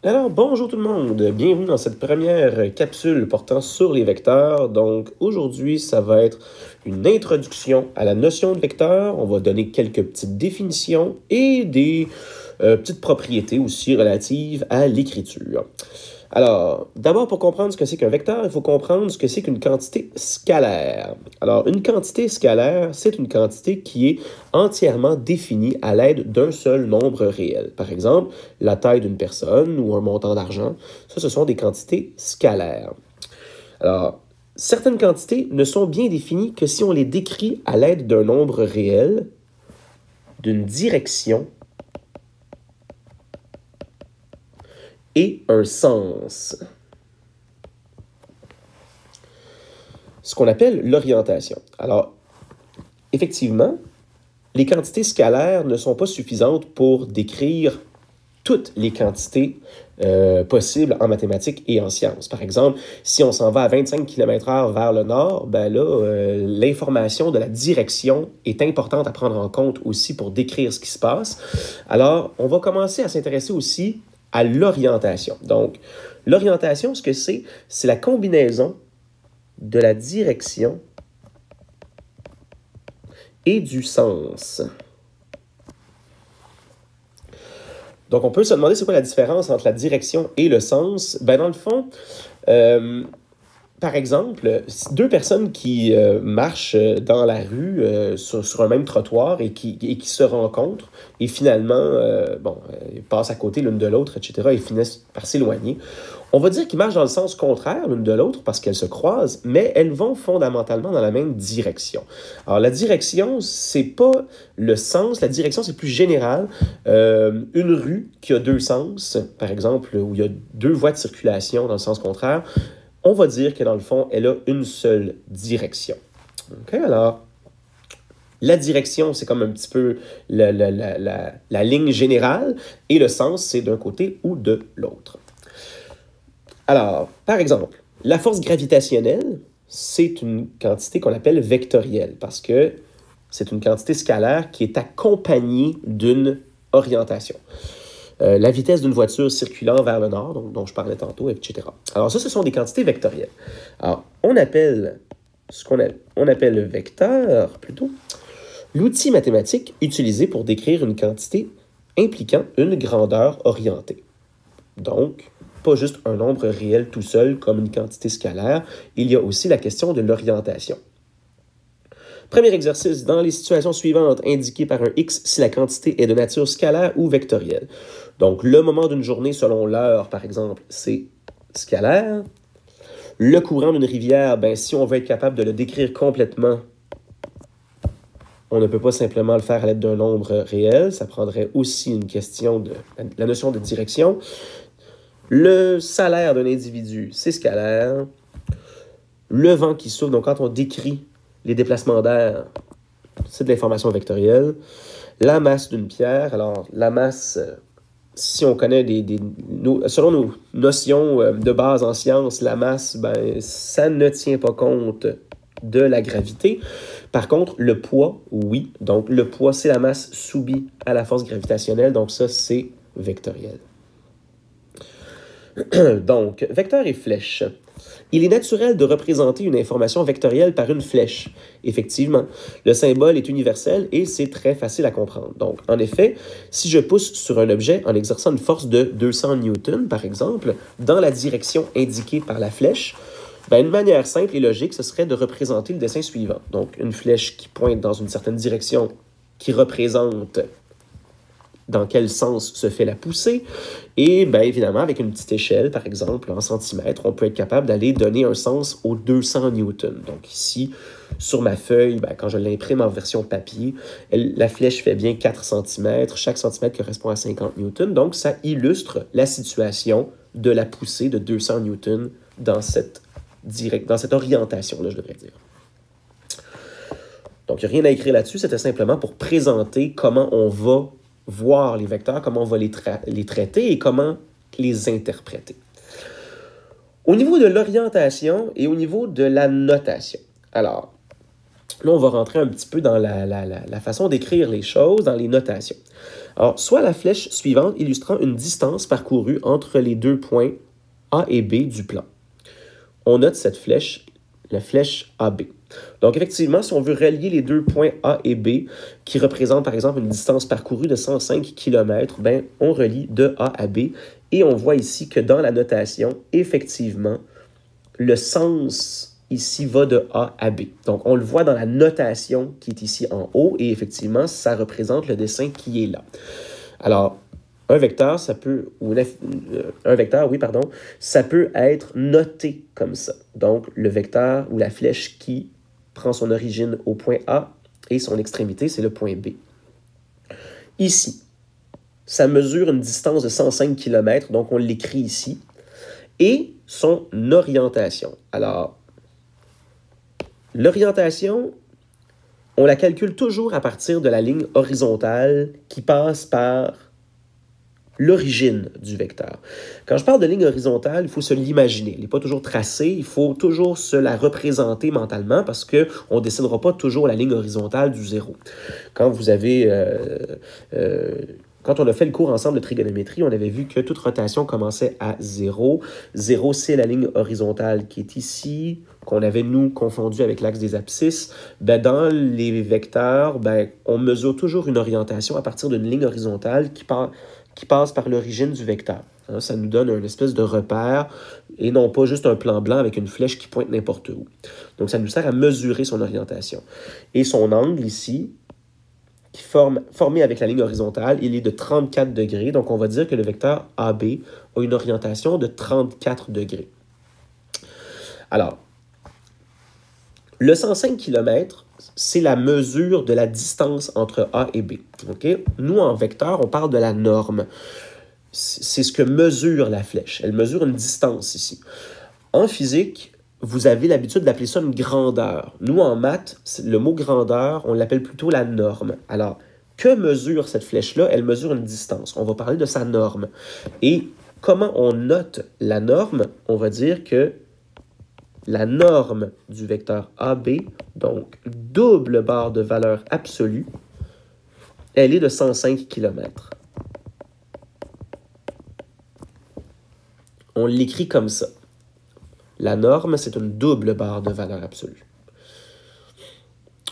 Alors, bonjour tout le monde, bienvenue dans cette première capsule portant sur les vecteurs. Donc, aujourd'hui, ça va être une introduction à la notion de vecteur. On va donner quelques petites définitions et des petites propriétés aussi relatives à l'écriture. Alors, d'abord, pour comprendre ce que c'est qu'un vecteur, il faut comprendre ce que c'est qu'une quantité scalaire. Alors, une quantité scalaire, c'est une quantité qui est entièrement définie à l'aide d'un seul nombre réel. Par exemple, la taille d'une personne ou un montant d'argent, ça, ce sont des quantités scalaires. Alors, certaines quantités ne sont bien définies que si on les décrit à l'aide d'un nombre réel, d'une direction et un sens. Ce qu'on appelle l'orientation. Alors, effectivement, les quantités scalaires ne sont pas suffisantes pour décrire toutes les quantités possibles en mathématiques et en sciences. Par exemple, si on s'en va à 25 km/h vers le nord, ben là, l'information de la direction est importante à prendre en compte aussi pour décrire ce qui se passe. Alors, on va commencer à s'intéresser aussi à l'orientation. Donc, l'orientation, ce que c'est la combinaison de la direction et du sens. Donc, on peut se demander c'est quoi la différence entre la direction et le sens. Ben, dans le fond, par exemple, deux personnes qui marchent dans la rue sur un même trottoir et qui se rencontrent et finalement, ils passent à côté l'une de l'autre, etc., et finissent par s'éloigner. On va dire qu'ils marchent dans le sens contraire l'une de l'autre parce qu'elles se croisent, mais elles vont fondamentalement dans la même direction. Alors, la direction, c'est pas le sens. La direction, c'est plus général. Une rue qui a deux sens, par exemple, où il y a deux voies de circulation dans le sens contraire, on va dire que dans le fond, elle a une seule direction. OK? Alors, la direction, c'est comme un petit peu la ligne générale, et le sens, c'est d'un côté ou de l'autre. Alors, par exemple, la force gravitationnelle, c'est une quantité qu'on appelle vectorielle, parce que c'est une quantité scalaire qui est accompagnée d'une orientation. La vitesse d'une voiture circulant vers le nord, dont je parlais tantôt, etc. Alors ça, ce sont des quantités vectorielles. Alors, on appelle le vecteur, plutôt, l'outil mathématique utilisé pour décrire une quantité impliquant une grandeur orientée. Donc, pas juste un nombre réel tout seul comme une quantité scalaire, il y a aussi la question de l'orientation. Premier exercice, dans les situations suivantes, indiquez par un X si la quantité est de nature scalaire ou vectorielle. Donc, le moment d'une journée selon l'heure, par exemple, c'est scalaire. Le courant d'une rivière, ben, si on veut être capable de le décrire complètement, on ne peut pas simplement le faire à l'aide d'un nombre réel. Ça prendrait aussi une question de la notion de direction. Le salaire d'un individu, c'est scalaire. Le vent qui souffle, donc quand on décrit les déplacements d'air, c'est de l'information vectorielle. La masse d'une pierre, alors la masse, si on connaît selon nos notions de base en sciences, la masse, ben, ça ne tient pas compte de la gravité. Par contre, le poids, oui. Donc, le poids, c'est la masse subie à la force gravitationnelle. Donc, ça, c'est vectoriel. Donc, vecteur et flèche. Il est naturel de représenter une information vectorielle par une flèche. Effectivement, le symbole est universel et c'est très facile à comprendre. Donc, en effet, si je pousse sur un objet en exerçant une force de 200 newtons, par exemple, dans la direction indiquée par la flèche, ben, une manière simple et logique, ce serait de représenter le dessin suivant. Donc, une flèche qui pointe dans une certaine direction qui représente dans quel sens se fait la poussée. Et bien évidemment, avec une petite échelle, par exemple, en centimètres, on peut être capable d'aller donner un sens aux 200 newtons. Donc ici, sur ma feuille, ben, quand je l'imprime en version papier, la flèche fait bien 4 cm. Chaque centimètre correspond à 50 newtons. Donc ça illustre la situation de la poussée de 200 newtons dans cette orientation-là, je devrais dire. Donc il n'y a rien à écrire là-dessus, c'était simplement pour présenter comment on va voir les vecteurs, comment on va les traiter et comment les interpréter. Au niveau de l'orientation et au niveau de la notation. Alors, Là, on va rentrer un petit peu dans la façon d'écrire les choses, dans les notations. Alors, soit la flèche suivante illustrant une distance parcourue entre les deux points A et B du plan. On note cette flèche, la flèche AB. Donc, effectivement, si on veut relier les deux points A et B, qui représentent, par exemple, une distance parcourue de 105 km, ben, on relie de A à B. Et on voit ici que dans la notation, effectivement, le sens ici va de A à B. Donc, on le voit dans la notation qui est ici en haut, et effectivement, ça représente le dessin qui est là. Alors, un vecteur, ça peut, un vecteur, oui, pardon, ça peut être noté comme ça. Donc, le vecteur ou la flèche qui prend son origine au point A et son extrémité, c'est le point B. Ici, ça mesure une distance de 105 km, donc on l'écrit ici, et son orientation. Alors, l'orientation, on la calcule toujours à partir de la ligne horizontale qui passe par l'origine du vecteur. Quand je parle de ligne horizontale, il faut se l'imaginer. Elle n'est pas toujours tracée, il faut toujours se la représenter mentalement parce qu'on ne décidera pas toujours la ligne horizontale du zéro. Quand vous avez... quand on a fait le cours ensemble de trigonométrie, on avait vu que toute rotation commençait à 0. 0, c'est la ligne horizontale qui est ici, qu'on avait, nous, confondu avec l'axe des abscisses. Ben, dans les vecteurs, ben, on mesure toujours une orientation à partir d'une ligne horizontale qui passe par l'origine du vecteur. Hein, ça nous donne une espèce de repère et non pas juste un plan blanc avec une flèche qui pointe n'importe où. Donc, ça nous sert à mesurer son orientation. Et son angle ici, qui formé avec la ligne horizontale, il est de 34 degrés. Donc, on va dire que le vecteur AB a une orientation de 34 degrés. Alors, le 105 km, c'est la mesure de la distance entre A et B. Okay? Nous, en vecteur, on parle de la norme. C'est ce que mesure la flèche. Elle mesure une distance ici. En physique, vous avez l'habitude d'appeler ça une grandeur. Nous, en maths, le mot grandeur, on l'appelle plutôt la norme. Alors, que mesure cette flèche-là? Elle mesure une distance. On va parler de sa norme. Et comment on note la norme? On va dire que la norme du vecteur AB, donc double barre de valeur absolue, elle est de 105 km. On l'écrit comme ça. La norme, c'est une double barre de valeur absolue.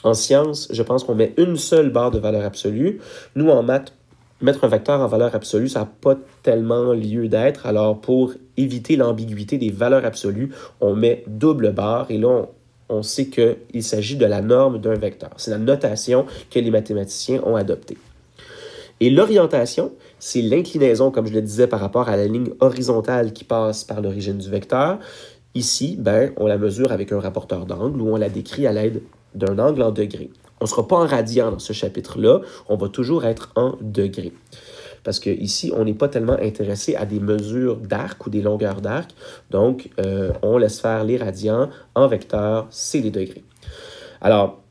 En sciences, je pense qu'on met une seule barre de valeur absolue. Nous, en maths, mettre un vecteur en valeur absolue, ça n'a pas tellement lieu d'être. Alors, pour éviter l'ambiguïté des valeurs absolues, on met double barre et là, on sait qu'il s'agit de la norme d'un vecteur. C'est la notation que les mathématiciens ont adoptée. Et l'orientation, c'est l'inclinaison, comme je le disais, par rapport à la ligne horizontale qui passe par l'origine du vecteur. Ici, ben, on la mesure avec un rapporteur d'angle ou on la décrit à l'aide d'un angle en degrés. On ne sera pas en radian dans ce chapitre-là, on va toujours être en degrés. Parce qu'ici, on n'est pas tellement intéressé à des mesures d'arc ou des longueurs d'arc, donc on laisse faire les radians en vecteur, c'est les degrés. Alors,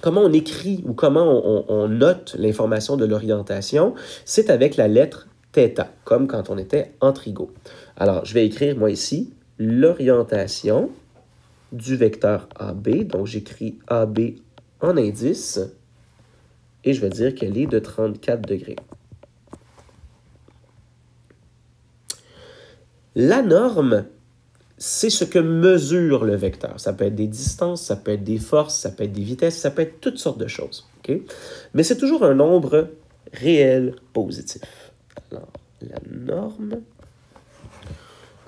comment on écrit ou comment on note l'information de l'orientation? C'est avec la lettre θ, comme quand on était en trigo. Alors, je vais écrire, moi ici, l'orientation du vecteur AB. Donc, j'écris AB en indice et je vais dire qu'elle est de 34 degrés. La norme, c'est ce que mesure le vecteur. Ça peut être des distances, ça peut être des forces, ça peut être des vitesses, ça peut être toutes sortes de choses. Okay? Mais c'est toujours un nombre réel positif. Alors, la norme,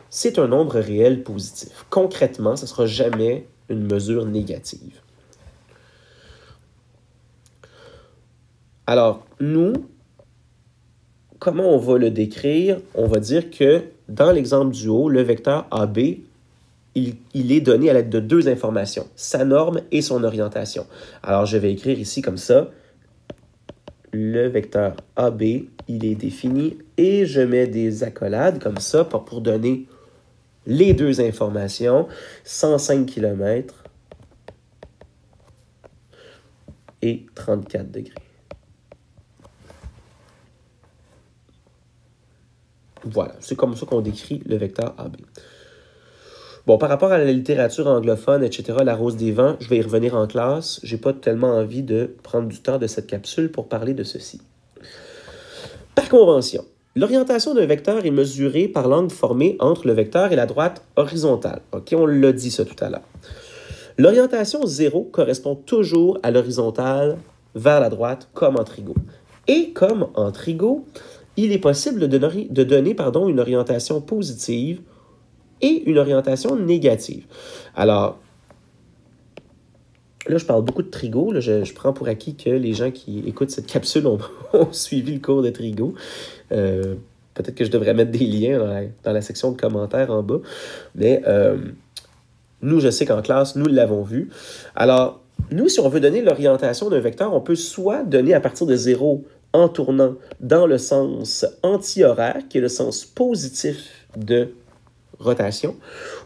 c'est un nombre réel positif. Concrètement, ce ne sera jamais une mesure négative. Alors, nous, comment on va le décrire? On va dire que dans l'exemple du haut, le vecteur AB, il est donné à l'aide de deux informations, sa norme et son orientation. Alors, je vais écrire ici comme ça, le vecteur AB, il est défini et je mets des accolades comme ça pour donner les deux informations, 105 km et 34 degrés. Voilà, c'est comme ça qu'on décrit le vecteur AB. Bon, par rapport à la littérature anglophone, etc., la rose des vents, je vais y revenir en classe. J'ai pas tellement envie de prendre du temps de cette capsule pour parler de ceci. Par convention, l'orientation d'un vecteur est mesurée par l'angle formé entre le vecteur et la droite horizontale. OK, on l'a dit ça tout à l'heure. L'orientation 0 correspond toujours à l'horizontale vers la droite comme en trigo. Et comme en trigo, il est possible de donner une orientation positive et une orientation négative. Alors, là, je parle beaucoup de trigo. Là, je prends pour acquis que les gens qui écoutent cette capsule ont suivi le cours de trigo. Peut-être que je devrais mettre des liens dans la section de commentaires en bas. Mais nous, je sais qu'en classe, nous l'avons vu. Alors, nous, si on veut donner l'orientation d'un vecteur, on peut soit donner à partir de 0 en tournant dans le sens anti-horaire, qui est le sens positif de rotation,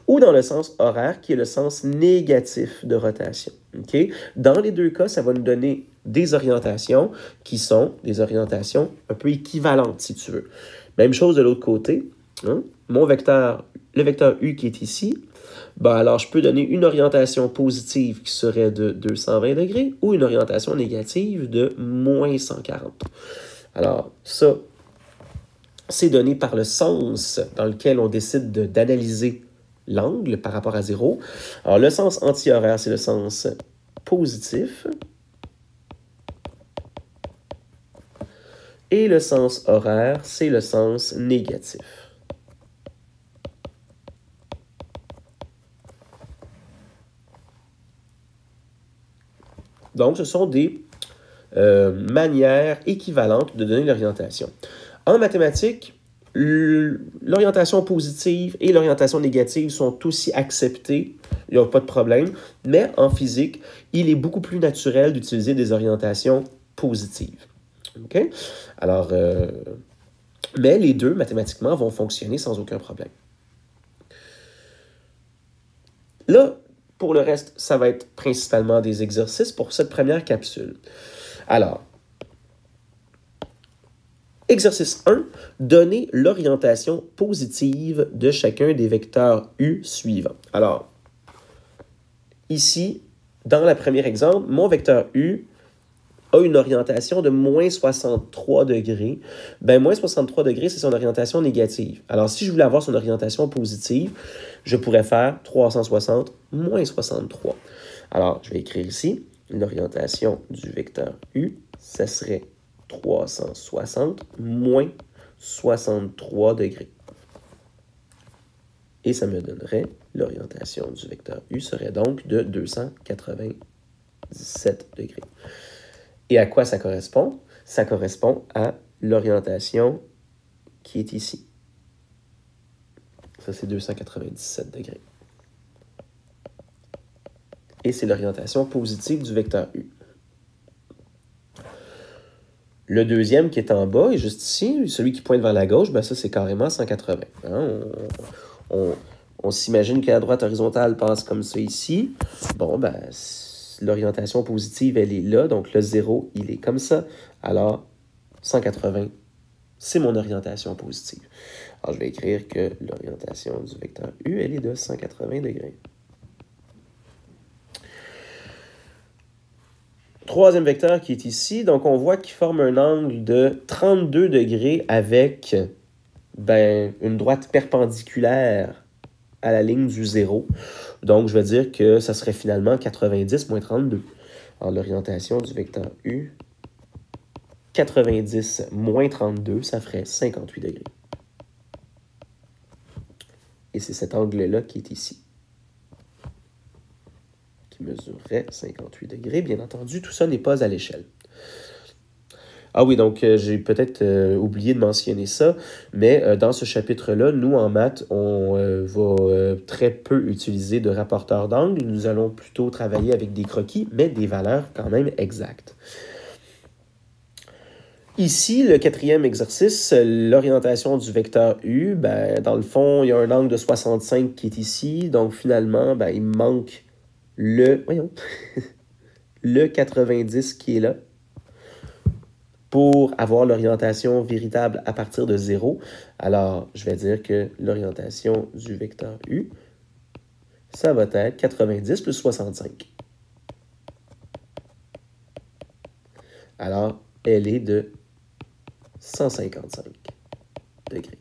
ou dans le sens horaire, qui est le sens négatif de rotation. Okay? Dans les deux cas, ça va nous donner des orientations qui sont des orientations un peu équivalentes, si tu veux. Même chose de l'autre côté. Hein? Le vecteur U qui est ici, alors je peux donner une orientation positive qui serait de 220 degrés ou une orientation négative de moins 140. Alors, ça, c'est donné par le sens dans lequel on décide d'analyser l'angle par rapport à 0. Alors, le sens anti-horaire, c'est le sens positif. Et le sens horaire, c'est le sens négatif. Donc, ce sont des manières équivalentes de donner l'orientation. En mathématiques, l'orientation positive et l'orientation négative sont aussi acceptées, il n'y a pas de problème, mais en physique, il est beaucoup plus naturel d'utiliser des orientations positives. OK? Alors, mais les deux, mathématiquement, vont fonctionner sans aucun problème. Là, pour le reste, ça va être principalement des exercices pour cette première capsule. Alors, exercice 1, donner l'orientation positive de chacun des vecteurs U suivants. Alors, ici, dans le premier exemple, mon vecteur U a une orientation de moins 63 degrés. Moins 63 degrés, c'est son orientation négative. Alors, si je voulais avoir son orientation positive, je pourrais faire 360 moins 63. Alors, je vais écrire ici, l'orientation du vecteur U, ça serait 360 moins 63 degrés. Et ça me donnerait, l'orientation du vecteur U serait donc de 297 degrés. Et à quoi ça correspond? Ça correspond à l'orientation qui est ici. Ça, c'est 297 degrés. Et c'est l'orientation positive du vecteur U. Le deuxième qui est en bas, est juste ici, celui qui pointe vers la gauche, ça, c'est carrément 180. Hein? On s'imagine que la droite horizontale passe comme ça ici. L'orientation positive, elle est là, donc le 0, il est comme ça. Alors, 180, c'est mon orientation positive. Alors, je vais écrire que l'orientation du vecteur U, elle est de 180 degrés. Troisième vecteur qui est ici, donc on voit qu'il forme un angle de 32 degrés avec une droite perpendiculaire à la ligne du 0. Donc, je vais dire que ça serait finalement 90 moins 32. Alors, l'orientation du vecteur U, 90 moins 32, ça ferait 58 degrés. Et c'est cet angle-là qui est ici, qui mesurerait 58 degrés. Bien entendu, tout ça n'est pas à l'échelle. Ah oui, donc j'ai peut-être oublié de mentionner ça, mais dans ce chapitre-là, nous, en maths, on va très peu utiliser de rapporteur d'angle. Nous allons plutôt travailler avec des croquis, mais des valeurs quand même exactes. Ici, le quatrième exercice, l'orientation du vecteur U, dans le fond, il y a un angle de 65 qui est ici, donc finalement, il me manque le 90 qui est là, pour avoir l'orientation véritable à partir de 0. Alors, je vais dire que l'orientation du vecteur U ça va être 90 plus 65. Alors, elle est de 155 degrés.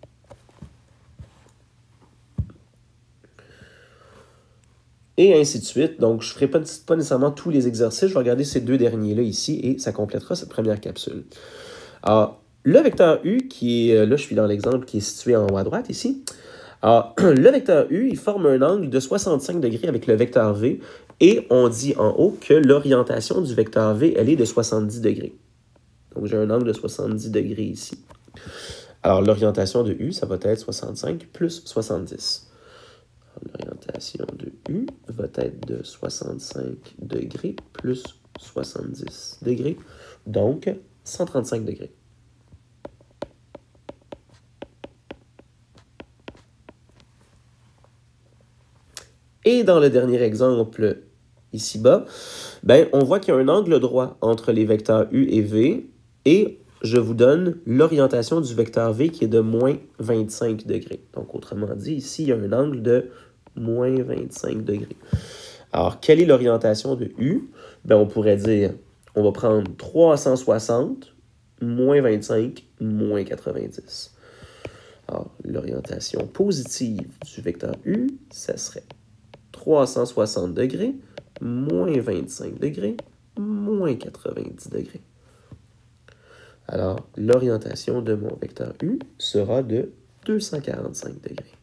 Et ainsi de suite. Donc, je ne ferai pas nécessairement tous les exercices. Je vais regarder ces deux derniers-là ici et ça complétera cette première capsule. Alors, le vecteur U, qui est, là, je suis dans l'exemple qui est situé en haut à droite ici. Alors, le vecteur U, il forme un angle de 65 degrés avec le vecteur V et on dit en haut que l'orientation du vecteur V, elle est de 70 degrés. Donc, j'ai un angle de 70 degrés ici. Alors, l'orientation de U, ça va être 65 plus 70. L'orientation de U va être de 65 degrés plus 70 degrés, donc 135 degrés. Et dans le dernier exemple, ici-bas, ben, on voit qu'il y a un angle droit entre les vecteurs U et V, et je vous donne l'orientation du vecteur V qui est de moins 25 degrés. Donc, autrement dit, ici, il y a un angle de moins 25 degrés. Alors, quelle est l'orientation de U? Ben, on pourrait dire, on va prendre 360, moins 25, moins 90. Alors, l'orientation positive du vecteur U, ça serait 360 degrés, moins 25 degrés, moins 90 degrés. Alors, l'orientation de mon vecteur U sera de 245 degrés.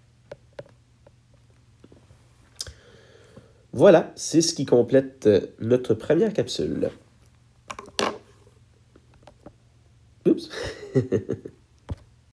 Voilà, c'est ce qui complète notre première capsule. Oups!